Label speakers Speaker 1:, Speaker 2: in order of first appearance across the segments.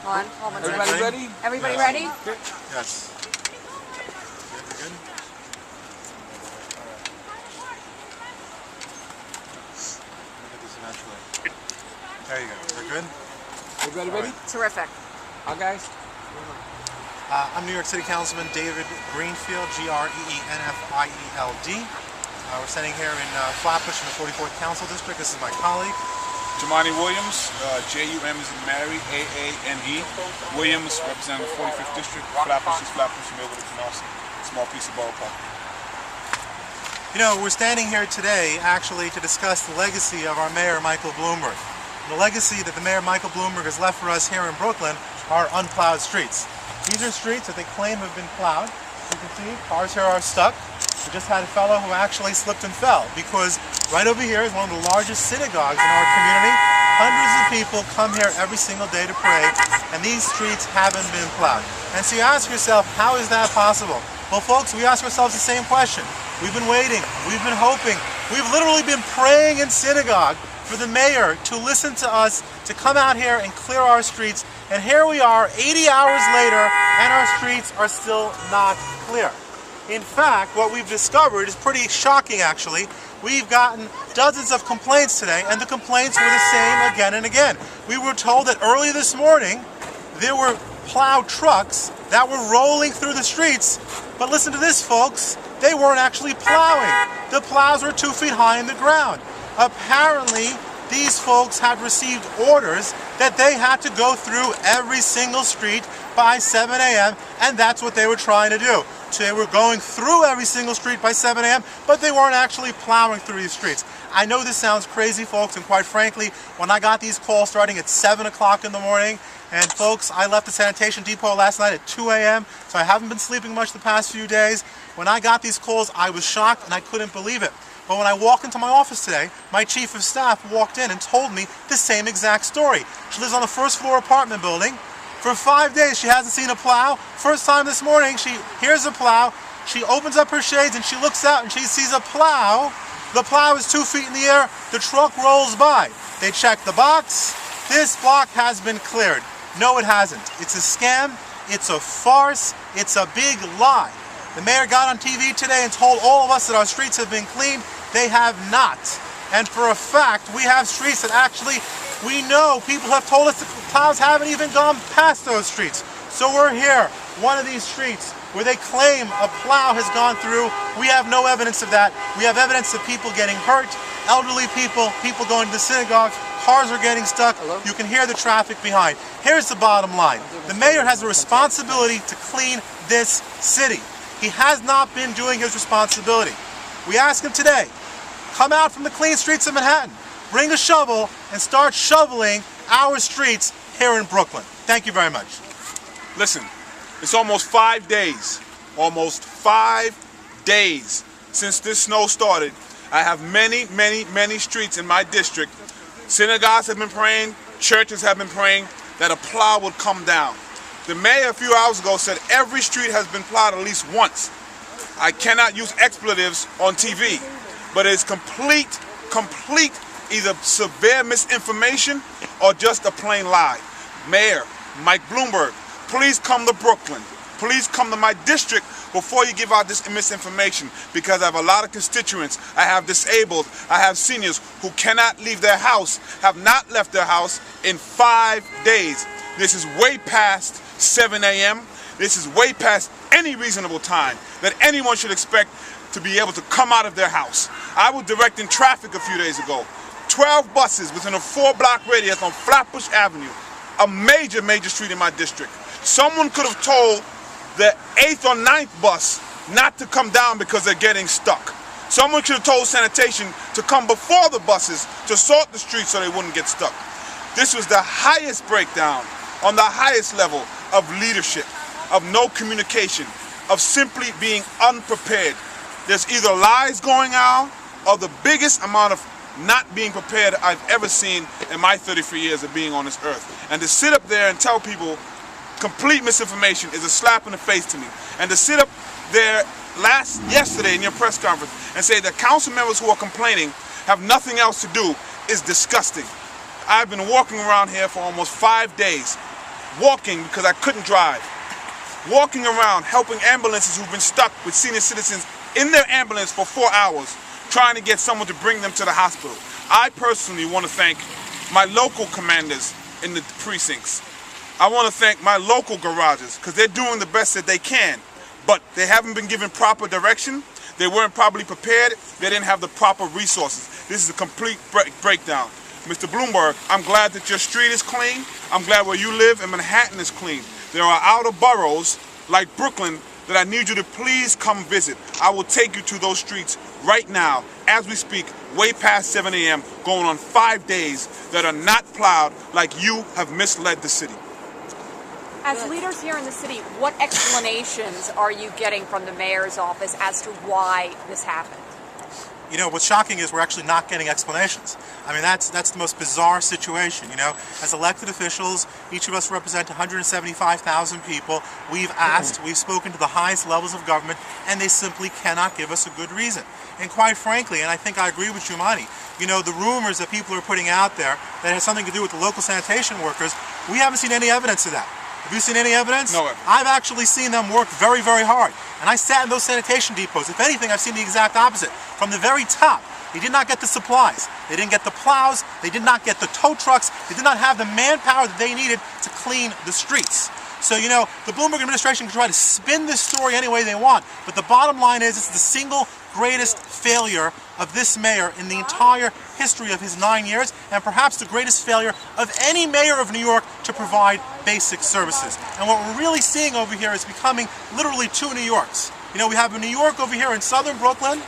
Speaker 1: Hold on.
Speaker 2: Everybody ready?
Speaker 1: Everybody ready?
Speaker 3: Yes. Good? There you go. Is that good?
Speaker 2: Everybody ready?
Speaker 1: Terrific.
Speaker 2: Hi, guys.
Speaker 3: I'm New York City Councilman David Greenfield, Greenfield. We're standing here in Flatbush in the 44th Council District. This is my colleague.
Speaker 4: Jamani Williams, J-U-M is in Mary, A-A-N-E. Williams, representing the 45th District. Flatbush is Flatbush, you may be able to pronounce it. Small piece of borough property.
Speaker 3: You know, we're standing here today actually to discuss the legacy of our Mayor, Michael Bloomberg. The legacy that the Mayor, Michael Bloomberg, has left for us here in Brooklyn are unplowed streets. These are streets that they claim have been plowed. You can see cars here are stuck. We just had a fellow who actually slipped and fell because right over here is one of the largest synagogues in our community. Hundreds of people come here every single day to pray, and these streets haven't been plowed. And so you ask yourself, how is that possible? Well, folks, we ask ourselves the same question. We've been waiting, we've been hoping, we've literally been praying in synagogue for the mayor to listen to us, to come out here and clear our streets, and here we are 80 hours later and our streets are still not clear. In fact, what we've discovered is pretty shocking actually. We've gotten dozens of complaints today, and the complaints were the same again and again. We were told that early this morning there were plow trucks that were rolling through the streets, but listen to this, folks, they weren't actually plowing. The plows were 2 feet high in the ground. Apparently, these folks had received orders that they had to go through every single street by 7 a.m., and that's what they were trying to do. So they were going through every single street by 7 a.m., but they weren't actually plowing through these streets. I know this sounds crazy, folks, and quite frankly, when I got these calls starting at 7 o'clock in the morning, and folks, I left the sanitation depot last night at 2 a.m., so I haven't been sleeping much the past few days. When I got these calls, I was shocked and I couldn't believe it. But when I walked into my office today, my chief of staff walked in and told me the same exact story. She lives on a first floor apartment building. For 5 days, she hasn't seen a plow. First time this morning, she hears a plow. She opens up her shades and she looks out and she sees a plow. The plow is 2 feet in the air. The truck rolls by. They check the box. This block has been cleared. No, it hasn't. It's a scam. It's a farce. It's a big lie. The mayor got on TV today and told all of us that our streets have been cleaned. They have not. And for a fact, we have streets that actually, we know people have told us the plows haven't even gone past those streets. So we're here, one of these streets where they claim a plow has gone through. We have no evidence of that. We have evidence of people getting hurt, elderly people, people going to the synagogue, cars are getting stuck. Hello? You can hear the traffic behind. Here's the bottom line. The mayor has a responsibility to clean this city. He has not been doing his responsibility. We ask him today, come out from the clean streets of Manhattan, bring a shovel, and start shoveling our streets here in Brooklyn. Thank you very much.
Speaker 4: Listen, it's almost 5 days, since this snow started. I have many streets in my district. Synagogues have been praying, churches have been praying that a plow would come down. The mayor a few hours ago said every street has been plowed at least once. I cannot use expletives on TV, but it's complete either severe misinformation or just a plain lie. Mayor Mike Bloomberg, please come to Brooklyn. Please come to my district before you give out this misinformation, because I have a lot of constituents. I have disabled, I have seniors who cannot leave their house, have not left their house in 5 days. This is way past 7 a.m. This is way past any reasonable time that anyone should expect to be able to come out of their house. I was directing traffic a few days ago. 12 buses within a 4-block radius on Flatbush Avenue, a major street in my district. Someone could have told the 8th or 9th bus not to come down because they're getting stuck. Someone should have told sanitation to come before the buses to sort the streets so they wouldn't get stuck. This was the highest breakdown on the highest level of leadership, of no communication, of simply being unprepared. There's either lies going on or the biggest amount of not being prepared I've ever seen in my 33 years of being on this earth. And to sit up there and tell people complete misinformation is a slap in the face to me. And to sit up there yesterday in your press conference and say that council members who are complaining have nothing else to do is disgusting. I've been walking around here for almost 5 days. walking because I couldn't drive. Walking around, helping ambulances who've been stuck with senior citizens in their ambulance for 4 hours, trying to get someone to bring them to the hospital. I personally want to thank my local commanders in the precincts. I want to thank my local garages because they're doing the best that they can, but they haven't been given proper direction. They weren't properly prepared. They didn't have the proper resources. This is a complete breakdown. Mr. Bloomberg, I'm glad that your street is clean. I'm glad where you live in Manhattan is clean. There are outer boroughs like Brooklyn that I need you to please come visit. I will take you to those streets right now as we speak, way past 7 a.m., going on 5 days that are not plowed like you have misled the city.
Speaker 1: As leaders here in the city, what explanations are you getting from the mayor's office as to why this happened?
Speaker 3: You know, what's shocking is we're actually not getting explanations. I mean, that's the most bizarre situation, you know. As elected officials, each of us represent 175,000 people. We've asked, we've spoken to the highest levels of government, and they simply cannot give us a good reason. And quite frankly, and I think I agree with Jumani, you know, the rumors that people are putting out there that has something to do with the local sanitation workers, we haven't seen any evidence of that. Have you seen any evidence?
Speaker 4: No evidence.
Speaker 3: I've actually seen them work very, very hard. And I sat in those sanitation depots. If anything, I've seen the exact opposite. From the very top, they did not get the supplies. They didn't get the plows. They did not get the tow trucks. They did not have the manpower that they needed to clean the streets. So, you know, the Bloomberg administration can try to spin this story any way they want. But the bottom line is it's the single greatest failure of this mayor in the entire history of his 9 years, and perhaps the greatest failure of any mayor of New York to provide basic services. And what we're really seeing over here is becoming literally two New Yorks. You know, we have a New York over here in southern Brooklyn,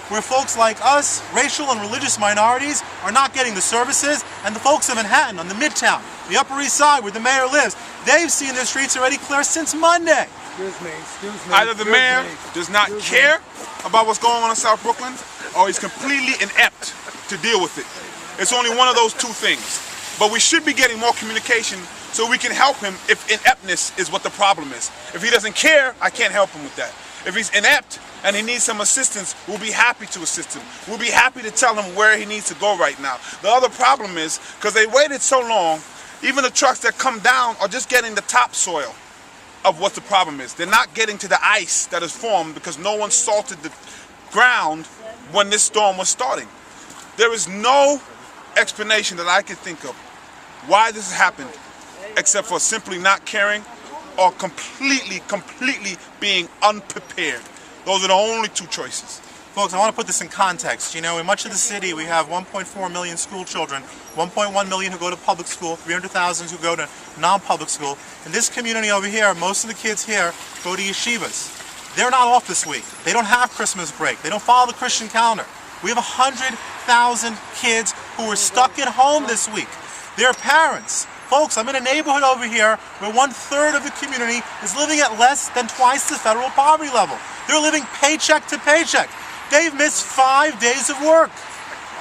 Speaker 3: where folks like us, racial and religious minorities, are not getting the services, and the folks in Manhattan, on the Midtown, the Upper East Side, where the mayor lives, they've seen their streets already clear since Monday.
Speaker 2: Excuse me.
Speaker 4: Either the mayor does not care about what's going on in South Brooklyn, or he's completely inept to deal with it. It's only one of those two things. But we should be getting more communication so we can help him if ineptness is what the problem is. If he doesn't care, I can't help him with that. If he's inept and he needs some assistance, we'll be happy to assist him. We'll be happy to tell him where he needs to go right now. The other problem is, because they waited so long, even the trucks that come down are just getting the topsoil of what the problem is. They're not getting to the ice that is formed because no one salted the ground when this storm was starting. There is no explanation that I can think of why this has happened except for simply not caring or completely being unprepared. Those are the only two choices.
Speaker 3: Folks, I want to put this in context. You know, in much of the city, we have 1.4 million school children, 1.1 million who go to public school, 300,000 who go to non-public school. In this community over here, most of the kids here go to yeshivas. They're not off this week. They don't have Christmas break. They don't follow the Christian calendar. We have 100,000 kids who are stuck at home this week. Their parents. Folks, I'm in a neighborhood over here where 1/3 of the community is living at less than twice the federal poverty level. They're living paycheck to paycheck. They've missed 5 days of work.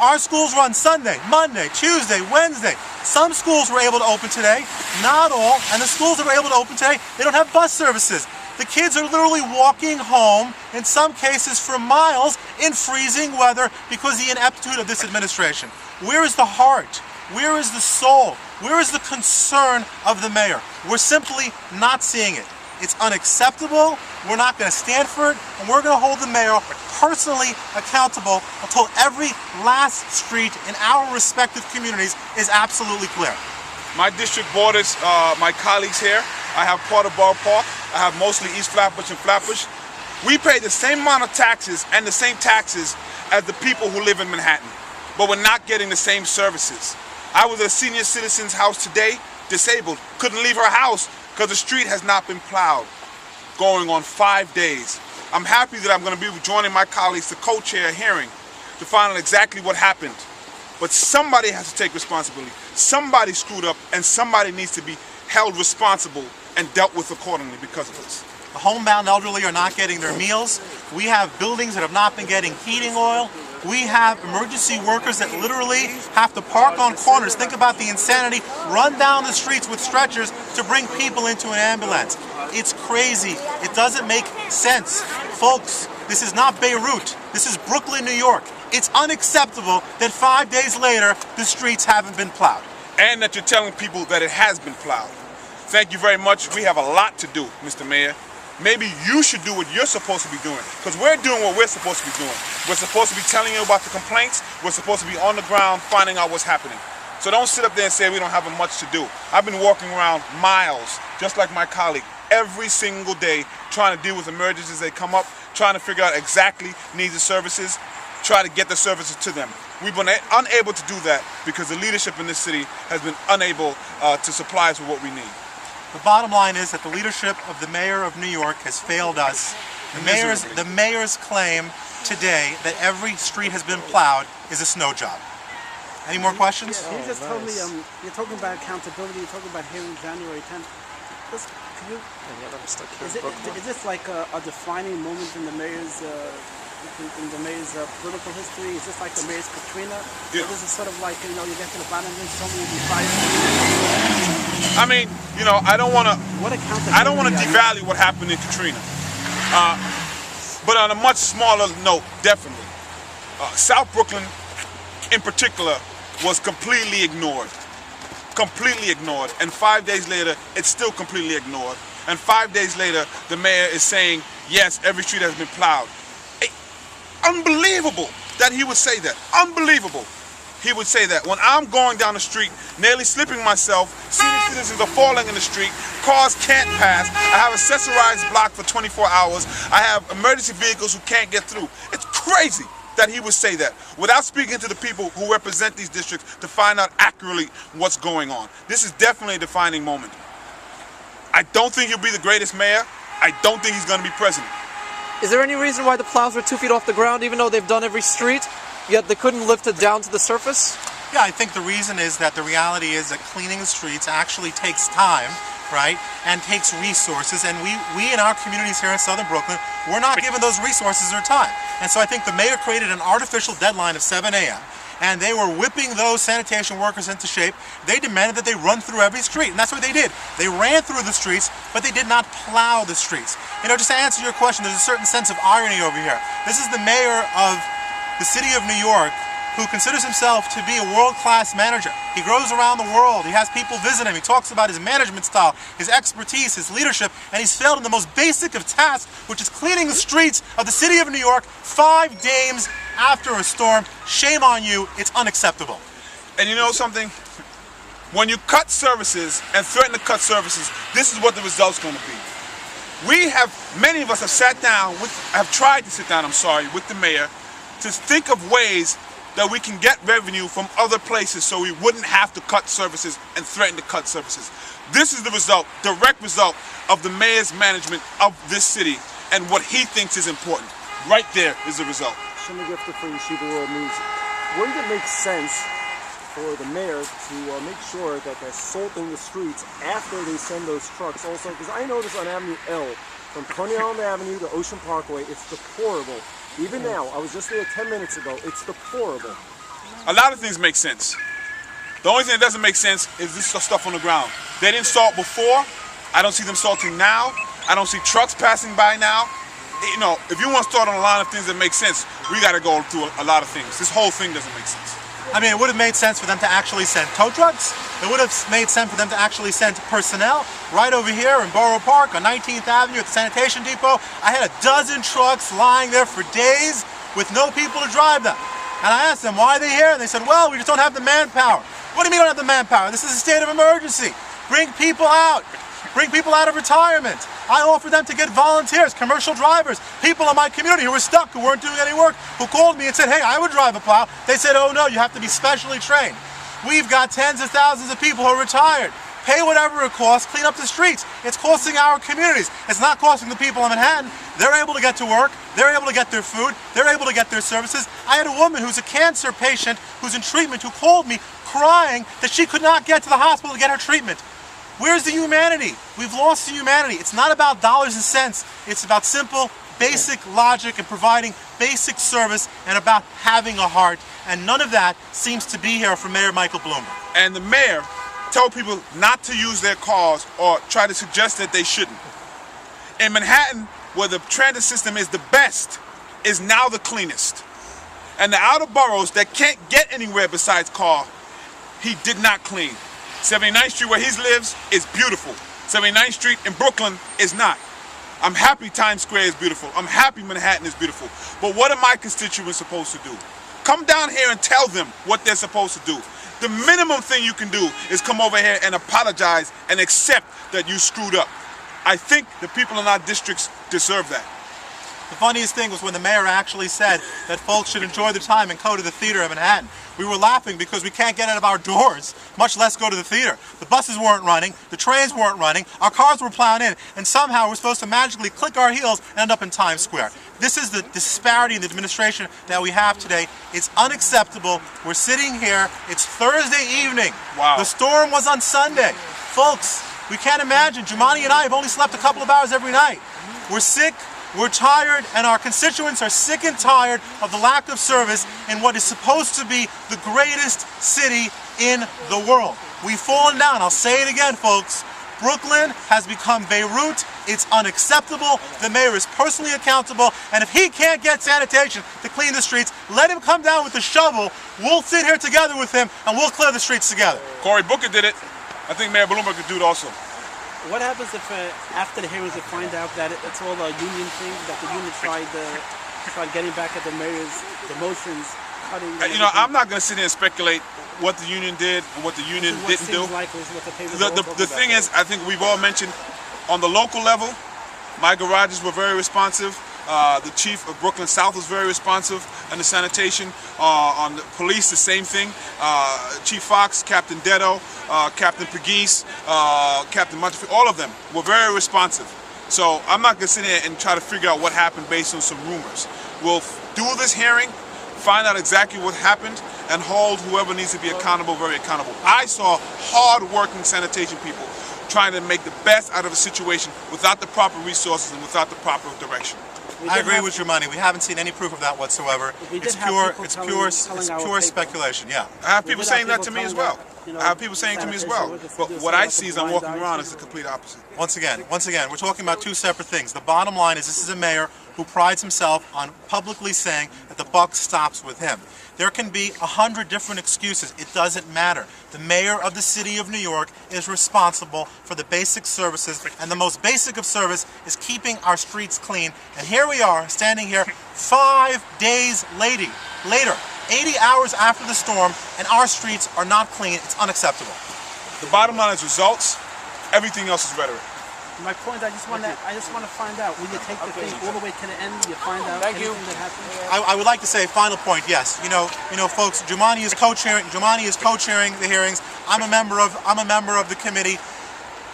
Speaker 3: Our schools run Sunday, Monday, Tuesday, Wednesday. Some schools were able to open today, not all, and the schools that were able to open today, they don't have bus services. The kids are literally walking home, in some cases for miles, in freezing weather because of the ineptitude of this administration. Where is the heart? Where is the soul? Where is the concern of the mayor? We're simply not seeing it. It's unacceptable. We're not going to stand for it, and we're going to hold the mayor personally accountable until every last street in our respective communities is absolutely clear.
Speaker 4: My district borders my colleagues here. I have part of Borough Park. I have mostly East Flatbush and Flatbush. We pay the same amount of taxes and the same taxes as the people who live in Manhattan, but we're not getting the same services. I was at a senior citizen's house today, disabled, couldn't leave her house because the street has not been plowed, going on 5 days. I'm happy that I'm going to be joining my colleagues to co-chair a hearing to find out exactly what happened. But somebody has to take responsibility. Somebody screwed up, and somebody needs to be held responsible and dealt with accordingly because of this.
Speaker 3: The homebound elderly are not getting their meals. We have buildings that have not been getting heating oil. We have emergency workers that literally have to park on corners. Think about the insanity. Run down the streets with stretchers to bring people into an ambulance. It's crazy. It doesn't make sense. Folks, this is not Beirut. This is Brooklyn, New York. It's unacceptable that 5 days later, the streets haven't been plowed.
Speaker 4: And that you're telling people that it has been plowed. Thank you very much. We have a lot to do, Mr. Mayor. Maybe you should do what you're supposed to be doing, because we're doing what we're supposed to be doing. We're supposed to be telling you about the complaints. We're supposed to be on the ground finding out what's happening. So don't sit up there and say we don't have much to do. I've been walking around miles, just like my colleague, every single day, trying to deal with emergencies as they come up, trying to figure out exactly needs of services, try to get the services to them. We've been unable to do that because the leadership in this city has been unable to supply us with what we need.
Speaker 3: The bottom line is that the leadership of the mayor of New York has failed us. The mayor's claim today that every street has been plowed is a snow job. Any more questions?
Speaker 5: Yeah, you just told me, you're talking about accountability, you're talking about hearing January 10th. Is this like a defining moment in the mayor's political history? Is this like the mayor's Katrina?
Speaker 4: Yeah.
Speaker 5: Or this is sort of like, you know, you get to the bottom and somebody will be fired.
Speaker 4: I mean, you know, I don't want to devalue what happened in Katrina. But on a much smaller note, definitely. South Brooklyn, in particular, was completely ignored. Completely ignored. And 5 days later, it's still completely ignored. And 5 days later, the mayor is saying, yes, every street has been plowed. Unbelievable that he would say that. Unbelievable. He would say that. When I'm going down the street, nearly slipping myself, senior citizens are falling in the street, cars can't pass, I have a accessorized block for 24 hours, I have emergency vehicles who can't get through. It's crazy that he would say that without speaking to the people who represent these districts to find out accurately what's going on. This is definitely a defining moment. I don't think he'll be the greatest mayor. I don't think he's going to be president.
Speaker 6: Is there any reason why the plows were 2 feet off the ground even though they've done every street? Yet they couldn't lift it down to the surface?
Speaker 3: Yeah, I think the reason is that the reality is that cleaning the streets actually takes time, right, and takes resources, and we in our communities here in Southern Brooklyn, we're not given those resources or time. And so I think the mayor created an artificial deadline of 7 a.m., and they were whipping those sanitation workers into shape. They demanded that they run through every street, and that's what they did. They ran through the streets, but they did not plow the streets. You know, just to answer your question, there's a certain sense of irony over here. This is the mayor of the city of New York, who considers himself to be a world-class manager. He goes around the world, he has people visit him, he talks about his management style, his expertise, his leadership, and he's failed in the most basic of tasks, which is cleaning the streets of the city of New York 5 days after a storm. Shame on you, it's unacceptable.
Speaker 4: And you know something? When you cut services and threaten to cut services, this is what the result's going to be. Many of us have sat down, have tried to sit down, with the mayor to think of ways that we can get revenue from other places so we wouldn't have to cut services and threaten to cut services. This is the result, direct result of the mayor's management of this city and what he thinks is important. Right there is the result.
Speaker 7: Shimagifta for Yeshiva World News. Wouldn't it make sense for the mayor to make sure that they're salting the streets after they send those trucks also? Because I noticed on Avenue L, from Coney Island Avenue to Ocean Parkway, it's deplorable. Even now, I was just there 10 minutes ago, it's deplorable.
Speaker 4: A lot of things make sense. The only thing that doesn't make sense is this stuff on the ground. They didn't salt before. I don't see them salting now. I don't see trucks passing by now. You know, if you want to start on a line of things that make sense, we got to go through a lot of things. This whole thing doesn't make sense.
Speaker 3: I mean, it would have made sense for them to actually send tow trucks. It would have made sense for them to actually send personnel. Right over here in Borough Park on 19th Avenue at the sanitation depot, I had a dozen trucks lying there for days with no people to drive them. And I asked them, why are they here? And they said, well, we just don't have the manpower. What do you mean you don't have the manpower? This is a state of emergency. Bring people out. Bring people out of retirement. I offered them to get volunteers, commercial drivers, people in my community who were stuck, who weren't doing any work, who called me and said, hey, I would drive a plow. They said, oh no, you have to be specially trained. We've got tens of thousands of people who are retired. Pay whatever it costs, clean up the streets. It's costing our communities. It's not costing the people in Manhattan. They're able to get to work. They're able to get their food. They're able to get their services. I had a woman who's a cancer patient who's in treatment who called me crying that she could not get to the hospital to get her treatment. Where's the humanity? We've lost the humanity. It's not about dollars and cents. It's about simple, basic logic and providing basic service and about having a heart. And none of that seems to be here for Mayor Michael Bloomberg.
Speaker 4: And the mayor told people not to use their cars or try to suggest that they shouldn't. In Manhattan, where the transit system is the best, is now the cleanest. And the outer boroughs that can't get anywhere besides car, he did not clean. 79th Street where he lives is beautiful. 79th Street in Brooklyn is not. I'm happy Times Square is beautiful. I'm happy Manhattan is beautiful. But what are my constituents supposed to do? Come down here and tell them what they're supposed to do. The minimum thing you can do is come over here and apologize and accept that you screwed up. I think the people in our districts deserve that.
Speaker 3: The funniest thing was when the mayor actually said that folks should enjoy their time and go to the theater in Manhattan. We were laughing because we can't get out of our doors, much less go to the theater. The buses weren't running, the trains weren't running, our cars were plowing in, and somehow we're supposed to magically click our heels and end up in Times Square. This is the disparity in the administration that we have today. It's unacceptable. We're sitting here, it's Thursday evening.
Speaker 4: Wow.
Speaker 3: The storm was on Sunday. Folks, we can't imagine. Jumani and I have only slept a couple of hours every night. We're sick. We're tired, and our constituents are sick and tired of the lack of service in what is supposed to be the greatest city in the world. We've fallen down. I'll say it again, folks. Brooklyn has become Beirut. It's unacceptable. The mayor is personally accountable, and if he can't get sanitation to clean the streets, let him come down with the shovel. We'll sit here together with him, and we'll clear the streets together.
Speaker 4: Cory Booker did it. I think Mayor Bloomberg could do it also.
Speaker 5: What happens if after the hearings they find out that it's all a union thing, that the union tried getting back at the mayor's demotions, cutting...
Speaker 4: You know, I'm not going to sit here and speculate what the union did and what the union didn't do. The thing is, I think we've all mentioned, on the local level, my garages were very responsive. The chief of Brooklyn South was very responsive, and the sanitation. On the police, the same thing. Chief Fox, Captain Detto, Captain Pegues, Captain Montefiore, all of them were very responsive. So I'm not going to sit here and try to figure out what happened based on some rumors. We'll do this hearing, find out exactly what happened, and hold whoever needs to be accountable very accountable. I saw hard-working sanitation people trying to make the best out of a situation without the proper resources and without the proper direction.
Speaker 3: I agree with your money. We haven't seen any proof of that whatsoever. It's pure speculation. Yeah.
Speaker 4: I have people saying that to me as well. But what I see as I'm walking around is the complete opposite.
Speaker 3: Once again, we're talking about two separate things. The bottom line is this is a mayor who prides himself on publicly saying that the buck stops with him. There can be 100 different excuses. It doesn't matter. The mayor of the city of New York is responsible for the basic services, and the most basic of service is keeping our streets clean. And here we are, standing here 5 days later, 80 hours after the storm, and our streets are not clean. It's unacceptable.
Speaker 4: The bottom line is results. Everything else is rhetoric.
Speaker 5: My point, I just want to find out, will you take the thing all the way to the end? You find out anything that happens?
Speaker 3: I would like to say a final point. Yes, you know, folks. Jumani is co-chairing the hearings. I'm a member of the committee.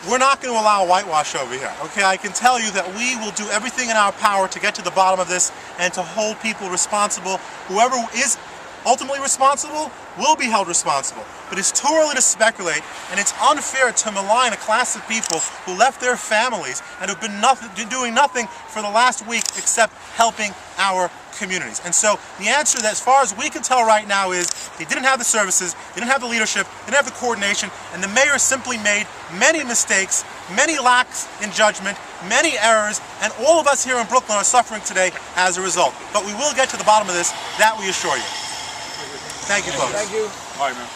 Speaker 3: We're not going to allow a whitewash over here. Okay, I can tell you that we will do everything in our power to get to the bottom of this and to hold people responsible. Whoever is ultimately responsible will be held responsible. But it's too early to speculate, and it's unfair to malign a class of people who left their families and have been doing nothing for the last week except helping our communities. And so the answer, that as far as we can tell right now, is they didn't have the services, they didn't have the leadership, they didn't have the coordination, and the mayor simply made many mistakes, many lacks in judgment, many errors, and all of us here in Brooklyn are suffering today as a result. But we will get to the bottom of this, that we assure you. Thank you, folks.
Speaker 2: Thank you.
Speaker 4: All right, man.